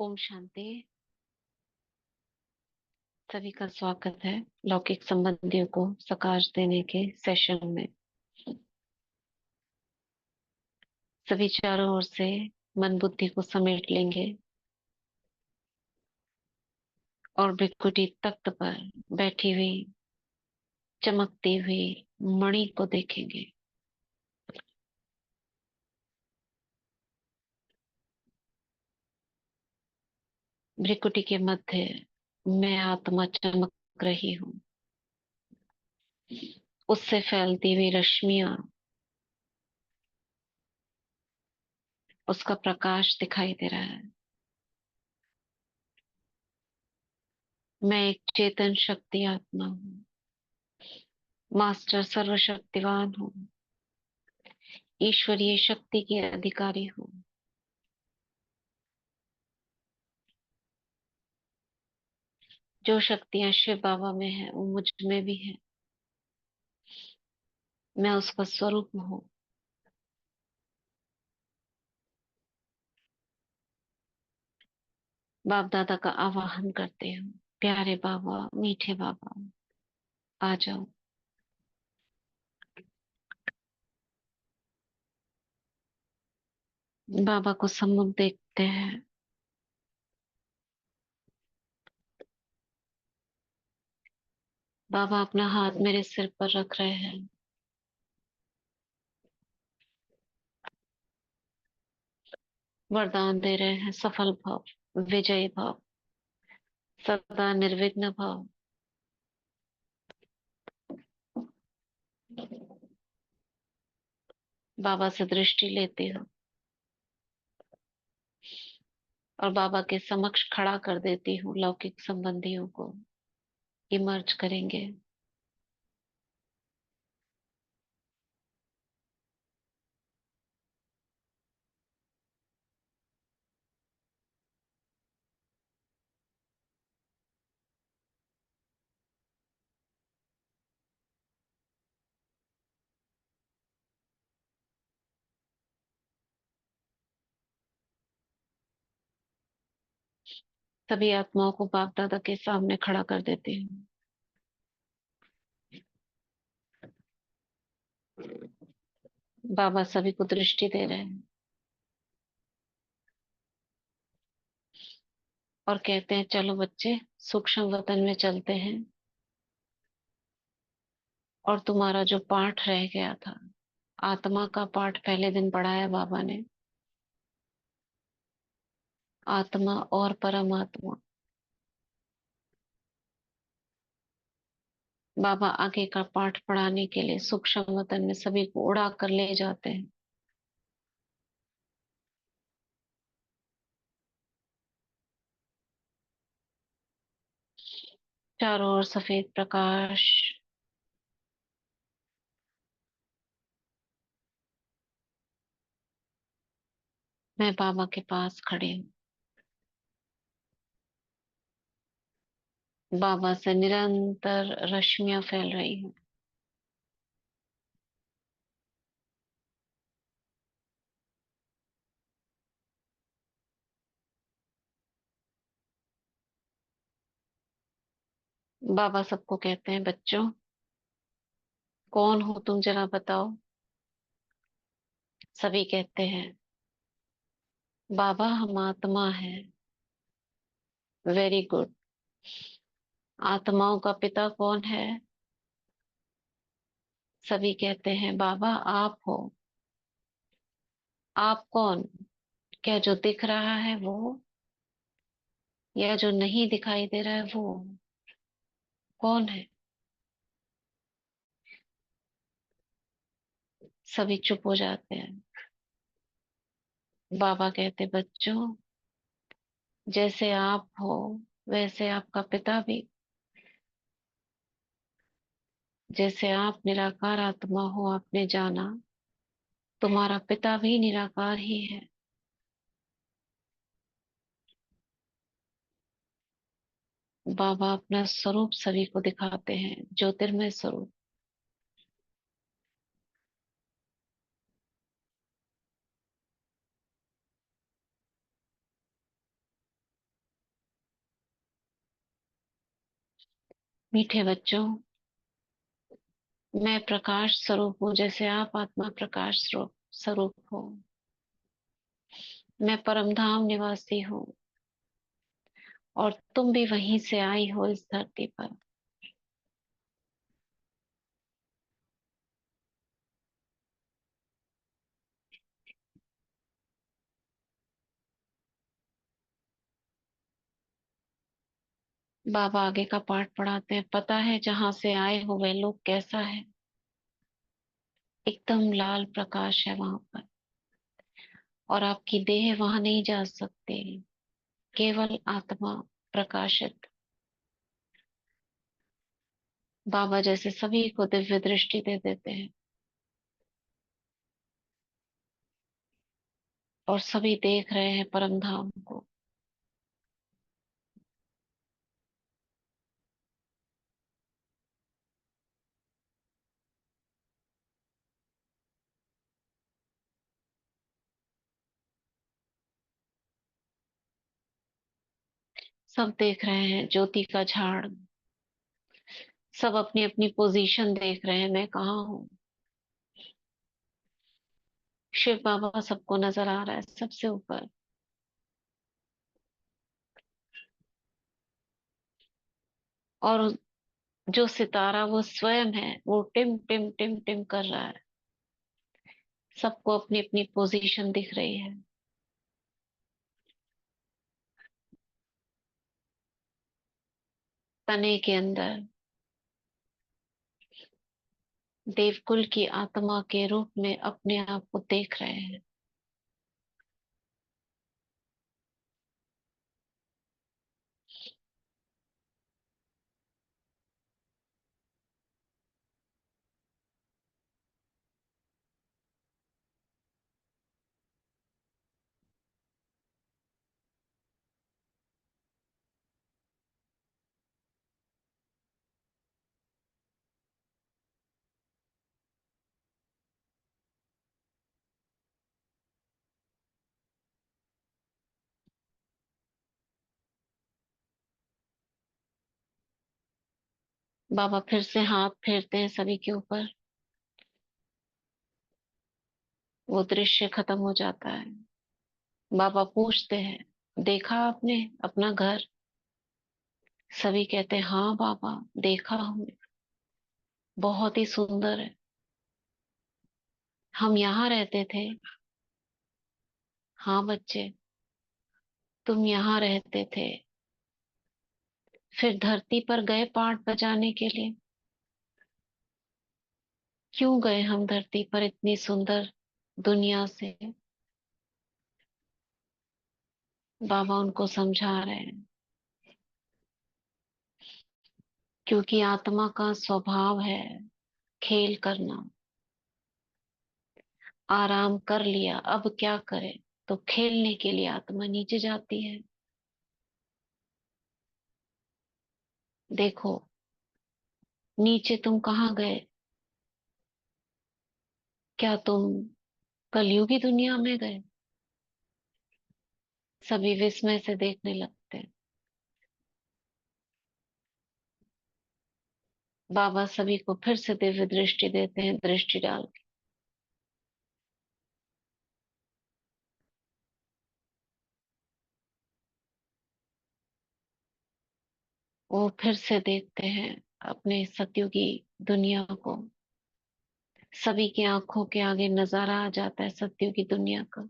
ओम शांति। सभी का स्वागत है लौकिक संबंधियों को सकाश देने के सेशन में। सभी चारों ओर से मन बुद्धि को समेट लेंगे और भृकुटी तख्त पर बैठी हुई चमकती हुई मणि को देखेंगे। भृकुटी के मध्य मैं आत्मा चमक रही हूँ। उससे फैलती हुई रश्मियां, उसका प्रकाश दिखाई दे रहा है। मैं एक चेतन शक्ति आत्मा हूँ। मास्टर सर्वशक्तिवान हूँ। ईश्वरीय शक्ति की अधिकारी हूँ। जो शक्तियां शिव बाबा में है वो मुझ में भी है। मैं उसका स्वरूप हूँ। बाप दादा का आवाहन करते हूँ, प्यारे बाबा, मीठे बाबा, आ जाओ। बाबा को सम्मुख देखते हैं। बाबा अपना हाथ मेरे सिर पर रख रहे हैं। वरदान दे रहे हैं, सफल भाव, विजयी भाव, सदा निर्विघ्न भाव। बाबा से दृष्टि लेती हूँ और बाबा के समक्ष खड़ा कर देती हूँ लौकिक संबंधियों को। इमर्ज करेंगे। सभी आत्माओं को बाप दादा के सामने खड़ा कर देती हूँ। बाबा सभी को दृष्टि दे रहे हैं और कहते हैं, चलो बच्चे, सूक्ष्म वतन में चलते हैं। और तुम्हारा जो पाठ रह गया था, आत्मा का पाठ पहले दिन पढ़ाया बाबा ने। आत्मा और परमात्मा। बाबा आगे का पाठ पढ़ाने के लिए सूक्ष्म वतन में सभी को उड़ा कर ले जाते हैं। चारों ओर सफेद प्रकाश। मैं बाबा के पास खड़ी हूँ। बाबा से निरंतर रश्मियां फैल रही हैं। बाबा सबको कहते हैं, बच्चों, कौन हो तुम, जरा बताओ। सभी कहते हैं, बाबा हम आत्मा है। Very good. आत्माओं का पिता कौन है? सभी कहते हैं, बाबा आप हो। आप कौन? क्या जो दिख रहा है वो, या जो नहीं दिखाई दे रहा है वो? कौन है? सभी चुप हो जाते हैं। बाबा कहते, बच्चों, जैसे आप हो वैसे आपका पिता भी। जैसे आप निराकार आत्मा हो, आपने जाना, तुम्हारा पिता भी निराकार ही है। बाबा अपना स्वरूप सभी को दिखाते हैं, ज्योतिर्मय स्वरूप। मीठे बच्चों, मैं प्रकाश स्वरूप हूँ, जैसे आप आत्मा प्रकाश स्वरूप स्वरूप हो। मैं परमधाम निवासी हूँ और तुम भी वहीं से आई हो इस धरती पर। बाबा आगे का पाठ पढ़ाते हैं। पता है जहां से आए हो वे लोग कैसा है? एकदम लाल प्रकाश है वहां पर, और आपकी देह वहां नहीं जा सकती, केवल आत्मा प्रकाशित। बाबा जैसे सभी को दिव्य दृष्टि दे देते हैं और सभी देख रहे हैं परम धाम को। सब देख रहे हैं ज्योति का झाड़। सब अपनी अपनी पोजीशन देख रहे हैं, मैं कहाँ हूँ। शिव बाबा सबको नजर आ रहा है सबसे ऊपर। और जो सितारा वो स्वयं है, वो टिम टिम टिम टिम कर रहा है। सबको अपनी अपनी पोजीशन दिख रही है। तने के अंदर देवकुल की आत्मा के रूप में अपने आप को देख रहे हैं। बाबा फिर से हाथ फेरते हैं सभी के ऊपर। वो दृश्य खत्म हो जाता है। बाबा पूछते हैं, देखा आपने अपना घर? सभी कहते हैं, हाँ बाबा, देखा हमने, बहुत ही सुंदर है। हम यहाँ रहते थे। हाँ बच्चे, तुम यहाँ रहते थे। फिर धरती पर गए पाठ बजाने के लिए। क्यों गए हम धरती पर इतनी सुंदर दुनिया से? बाबा उनको समझा रहे हैं, क्योंकि आत्मा का स्वभाव है खेल करना। आराम कर लिया, अब क्या करे? तो खेलने के लिए आत्मा नीचे जाती है। देखो, नीचे तुम कहाँ गए? क्या तुम कलयुगी दुनिया में गए? सभी विस्मय से देखने लगते हैं। बाबा सभी को फिर से दिव्य दृष्टि देते हैं, दृष्टि डाल के। वो फिर से देखते हैं अपने सतयुगी दुनिया को। सभी की आंखों के आगे नजारा आ जाता है सतयुगी दुनिया का।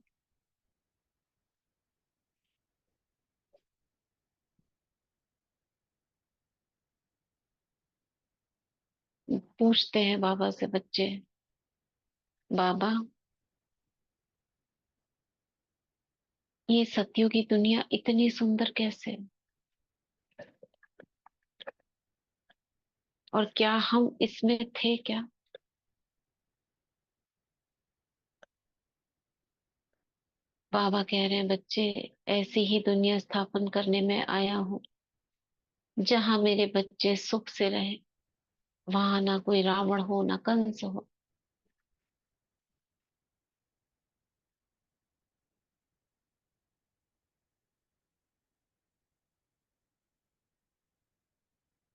पूछते हैं बाबा से बच्चे, बाबा, ये सतयुगी दुनिया इतनी सुंदर कैसे? और क्या हम इसमें थे क्या? बाबा कह रहे हैं, बच्चे, ऐसी ही दुनिया स्थापन करने में आया हूँ, जहां मेरे बच्चे सुख से रहे। वहां ना कोई रावण हो, ना कंस हो।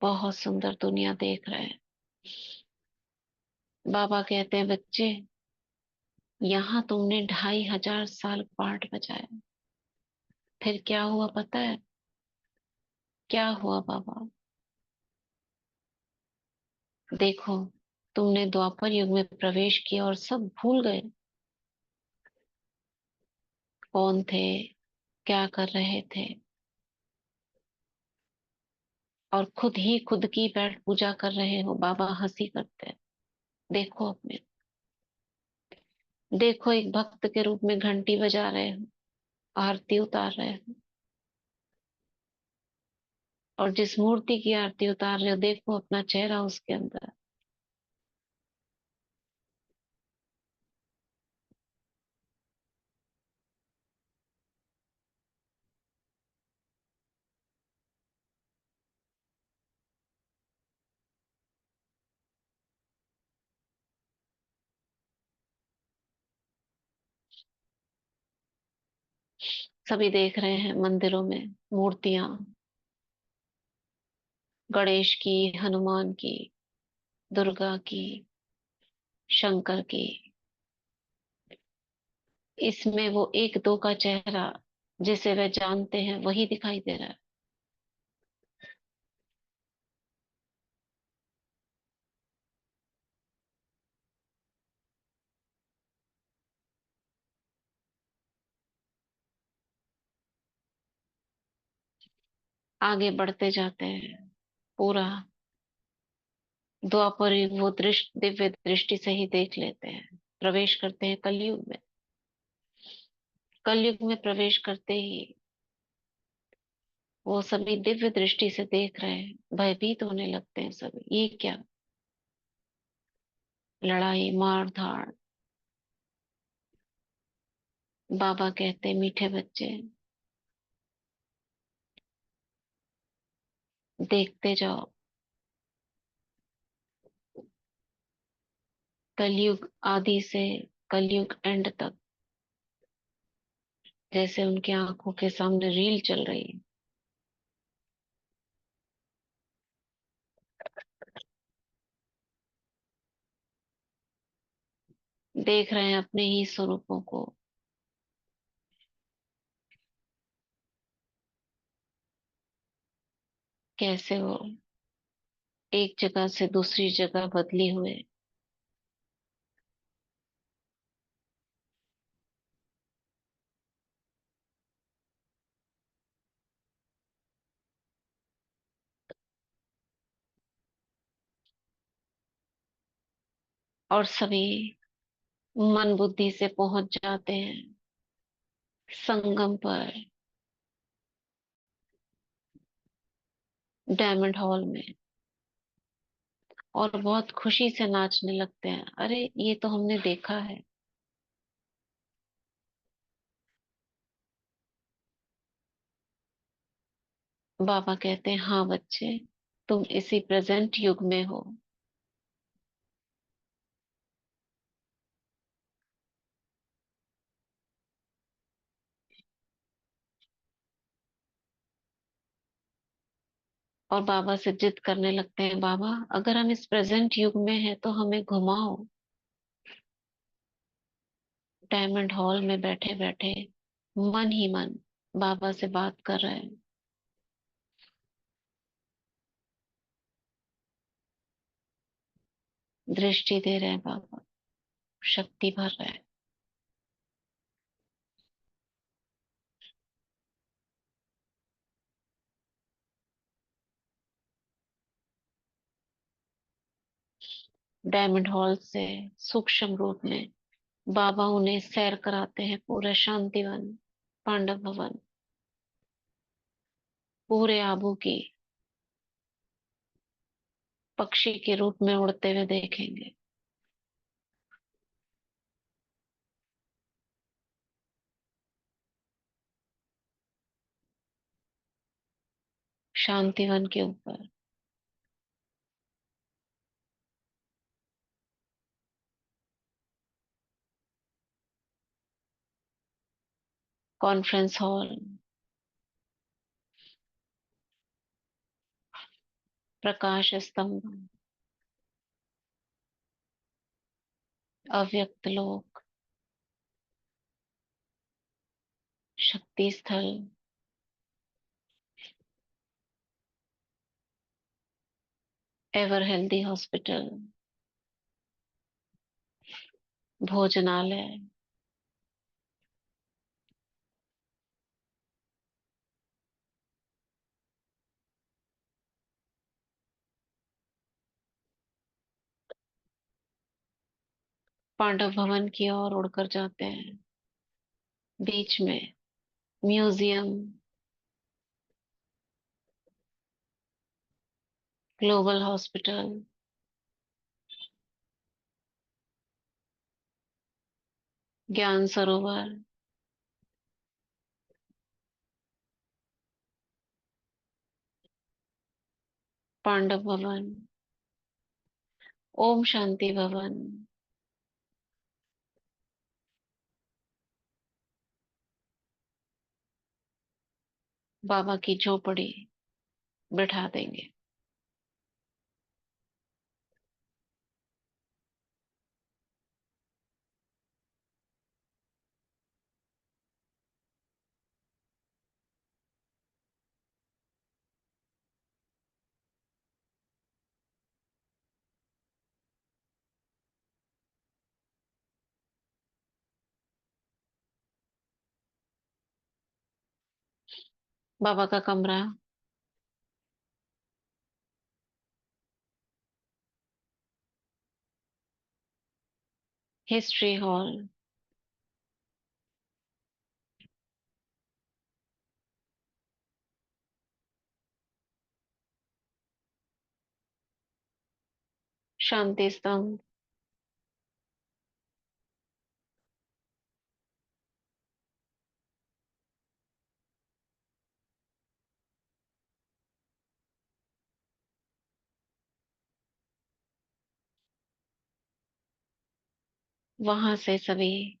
बहुत सुंदर दुनिया देख रहे हैं। बाबा कहते हैं, बच्चे, यहाँ तुमने 2500 साल पाठ बजाया, फिर क्या हुआ पता है? क्या हुआ बाबा? देखो, तुमने द्वापर युग में प्रवेश किया और सब भूल गए, कौन थे, क्या कर रहे थे, और खुद ही खुद की बैठ पूजा कर रहे हो। बाबा हंसी करते हैं। देखो अपने, देखो एक भक्त के रूप में घंटी बजा रहे हो, आरती उतार रहे हो, और जिस मूर्ति की आरती उतार रहे हो, देखो अपना चेहरा उसके अंदर। सभी देख रहे हैं मंदिरों में मूर्तियां, गणेश की, हनुमान की, दुर्गा की, शंकर की। इसमें वो एक दो का चेहरा जिसे वे जानते हैं वही दिखाई दे रहा है। आगे बढ़ते जाते हैं, पूरा द्वापर युग वो दृष्टि, दिव्य दृष्टि से ही देख लेते हैं। प्रवेश करते हैं कलयुग में। कलयुग में प्रवेश करते ही वो सभी दिव्य दृष्टि से देख रहे हैं, भयभीत होने लगते हैं सभी। ये क्या, लड़ाई मार धाड़। बाबा कहते, मीठे बच्चे, देखते जाओ, कलयुग आदि से कलयुग एंड तक जैसे उनकी आंखों के सामने रील चल रही है। देख रहे हैं अपने ही स्वरूपों को, कैसे वो एक जगह से दूसरी जगह बदली हुए। और सभी मन बुद्धि से पहुंच जाते हैं संगम पर, डायमंड हॉल में, और बहुत खुशी से नाचने लगते हैं। अरे ये तो हमने देखा है। बाबा कहते हैं, हाँ बच्चे, तुम इसी प्रेजेंट युग में हो। और बाबा से जिद करने लगते हैं, बाबा अगर हम इस प्रेजेंट युग में हैं तो हमें घुमाओ। डायमंड हॉल में बैठे बैठे मन ही मन बाबा से बात कर रहे हैं, दृष्टि दे रहे हैं बाबा, शक्ति भर रहे हैं। डायमंड हॉल से सूक्ष्म रूप में बाबा उन्हें सैर कराते हैं, पूरा शांतिवन, पांडव भवन, पूरे आबू की पक्षी के रूप में उड़ते हुए देखेंगे। शांतिवन के ऊपर कॉन्फ्रेंस हॉल, प्रकाश स्तंभ, अव्यक्त लोक, शक्ति स्थल, एवर हेल्दी हॉस्पिटल, भोजनालय, पांडव भवन की ओर उड़कर जाते हैं। बीच में म्यूजियम, ग्लोबल हॉस्पिटल, ज्ञान सरोवर, पांडव भवन, ओम शांति भवन, बाबा की झोपड़ी बिठा देंगे। बाबा का कमरा, हिस्ट्री हॉल, शांति स्तंभ, वहां से सभी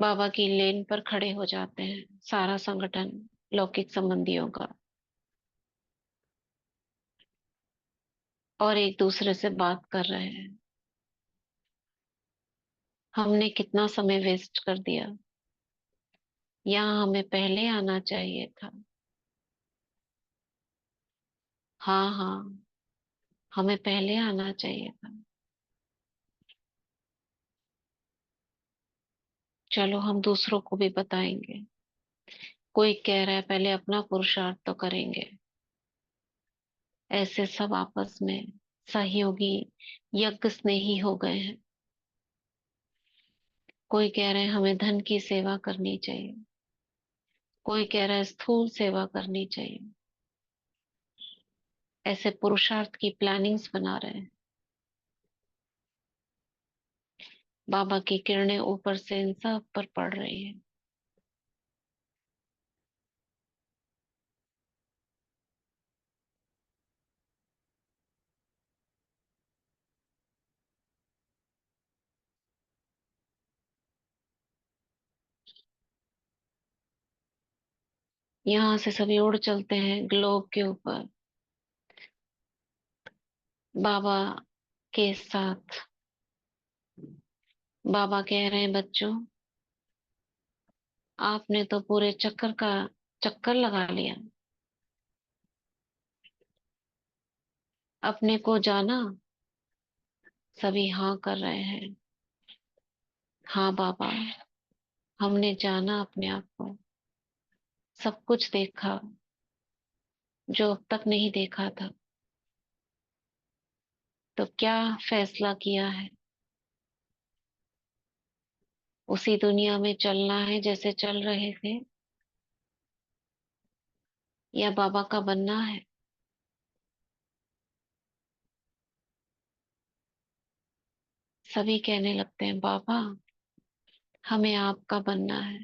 बाबा की लेन पर खड़े हो जाते हैं। सारा संगठन लौकिक संबंधियों का, और एक दूसरे से बात कर रहे हैं। हमने कितना समय वेस्ट कर दिया, यहाँ हमें पहले आना चाहिए था। हाँ हाँ, हमें पहले आना चाहिए था। चलो हम दूसरों को भी बताएंगे। कोई कह रहा है पहले अपना पुरुषार्थ तो करेंगे। ऐसे सब आपस में सहयोगी यज्ञ स्नेही हो गए हैं। कोई कह रहे हैं हमें धन की सेवा करनी चाहिए, कोई कह रहा है स्थूल सेवा करनी चाहिए। ऐसे पुरुषार्थ की प्लानिंग्स बना रहे हैं। बाबा की किरणें ऊपर से इन सब पर पड़ रही है। यहाँ से सभी उड़ चलते हैं ग्लोब के ऊपर, बाबा के साथ। बाबा कह रहे हैं बच्चों, आपने तो पूरे चक्कर का चक्कर लगा लिया। अपने को जाना। सभी हाँ कर रहे हैं। हाँ बाबा, हमने जाना अपने आप को, सब कुछ देखा जो अब तक नहीं देखा था। तो क्या फैसला किया है? उसी दुनिया में चलना है जैसे चल रहे थे, या बाबा का बनना है? सभी कहने लगते हैं बाबा, हमें आपका बनना है।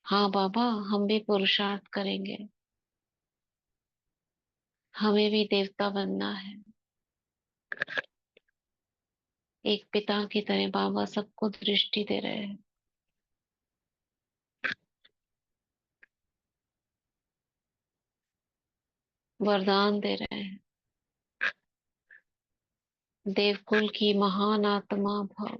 हाँ बाबा, हम भी पुरुषार्थ करेंगे, हमें भी देवता बनना है। एक पिता की तरह बाबा सबको दृष्टि दे रहे हैं। वरदान दे रहे हैं। देवकुल की महान आत्मा भव,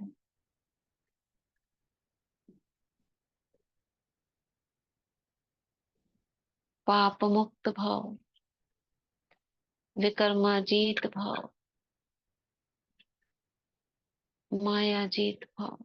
पाप मुक्त भव, विकर्माजीत भव, मायाजीत भव।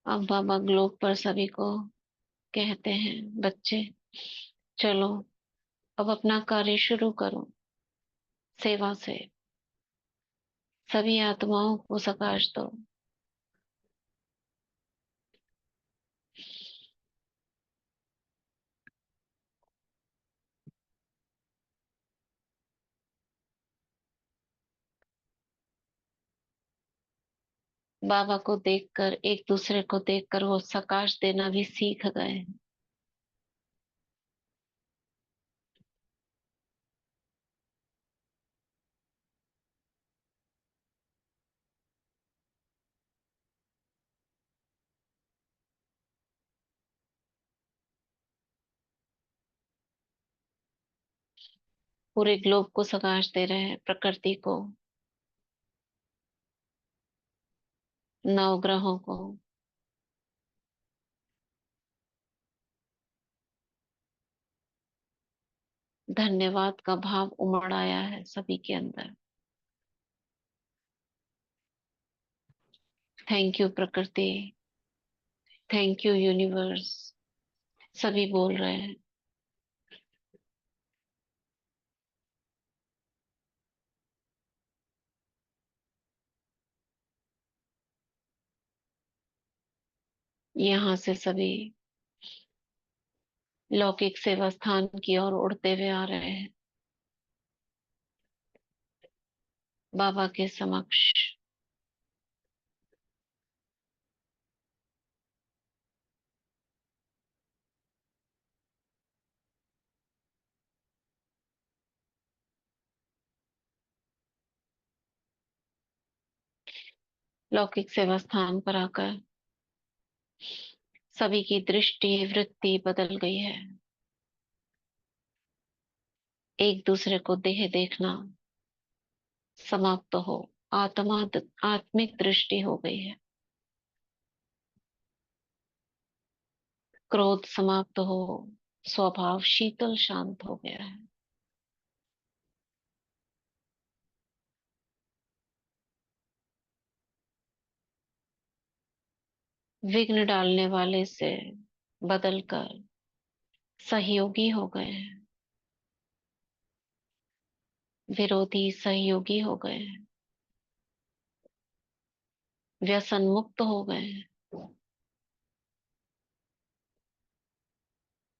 अब बाबा ग्लोब पर सभी को कहते हैं, बच्चे चलो अब अपना कार्य शुरू करो। सेवा से सभी आत्माओं को सकाश दो। बाबा को देखकर, एक दूसरे को देखकर वो सकाश देना भी सीख गए हैं। पूरे ग्लोब को सकाश दे रहे हैं, प्रकृति को, नवग्रहों को। धन्यवाद का भाव उमड़ आया है सभी के अंदर। थैंक यू प्रकृति, थैंक यू यूनिवर्स, सभी बोल रहे हैं। यहाँ से सभी लौकिक सेवा स्थान की ओर उड़ते हुए आ रहे हैं, बाबा के समक्ष। लौकिक सेवा स्थान पर आकर सभी की दृष्टि वृत्ति बदल गई है। एक दूसरे को देह देखना समाप्त हो, आत्मा आत्मिक दृष्टि हो गई है। क्रोध समाप्त हो, स्वभाव शीतल शांत हो गया है। विघ्न डालने वाले से बदलकर सहयोगी हो गए हैं, विरोधी सहयोगी हो गए हैं, व्यसन मुक्त हो गए हैं,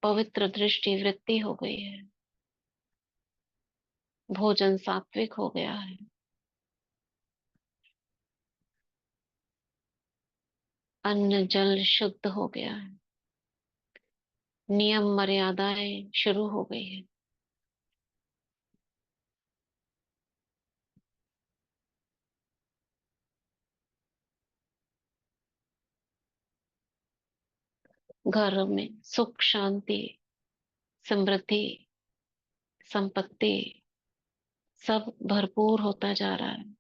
पवित्र दृष्टि वृत्ति हो गई है, भोजन सात्विक हो गया है, अन्न जल शुद्ध हो गया है, नियम मर्यादाएं शुरू हो गई है। घर में सुख शांति समृद्धि संपत्ति सब भरपूर होता जा रहा है।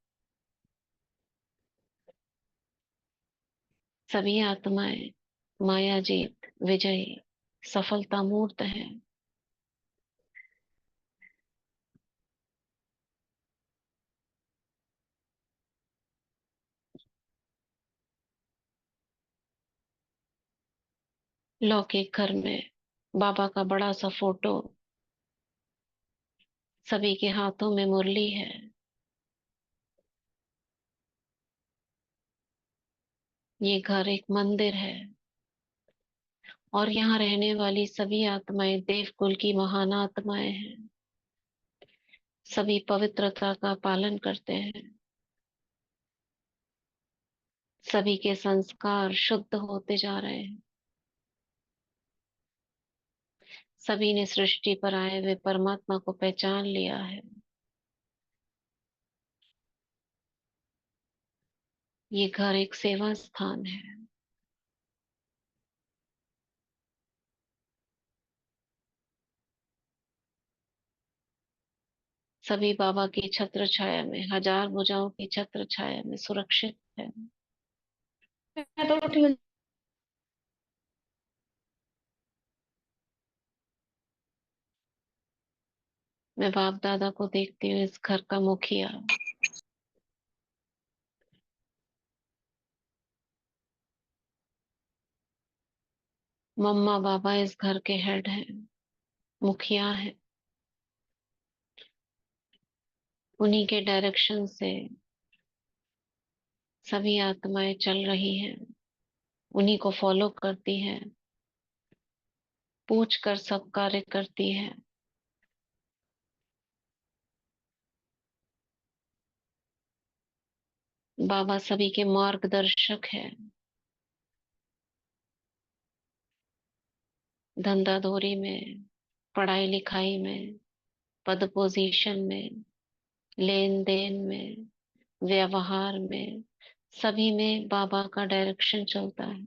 सभी आत्माएं माया जीत विजयी सफलता मूर्त है। लौकिक घर में बाबा का बड़ा सा फोटो, सभी के हाथों में मुरली है। ये घर एक मंदिर है और यहाँ रहने वाली सभी आत्माएं देवकुल की महान आत्माएं हैं। सभी पवित्रता का पालन करते हैं। सभी के संस्कार शुद्ध होते जा रहे हैं। सभी ने सृष्टि पर आए हुए परमात्मा को पहचान लिया है। ये घर एक सेवा स्थान है। सभी बाबा की छत्र छाया में, हजार भुजाओं की छत्र छाया में सुरक्षित है। मैं तो उठी। मैं बाप दादा को देखती हूँ, इस घर का मुखिया। मम्मा बाबा इस घर के हेड हैं, मुखिया हैं। उन्हीं के डायरेक्शन से सभी आत्माएं चल रही हैं, उन्हीं को फॉलो करती हैं, पूछ कर सब कार्य करती हैं। बाबा सभी के मार्गदर्शक हैं। धंधा धोरी में, पढ़ाई लिखाई में, पद पोजीशन में, लेन देन में, व्यवहार में, सभी में बाबा का डायरेक्शन चलता है।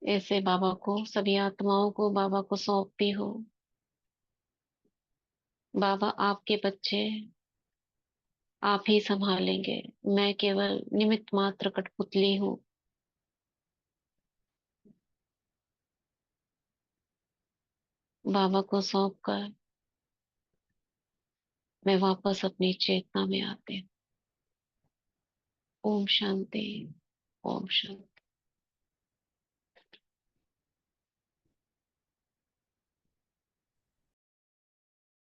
ऐसे बाबा को, सभी आत्माओं को बाबा को सौंपती हो। बाबा आपके बच्चे आप ही संभालेंगे, मैं केवल निमित्त मात्र कठपुतली हूँ। बाबा को सौंप कर मैं वापस अपनी चेतना में आती हूँ। ओम शांति। ओम शांति।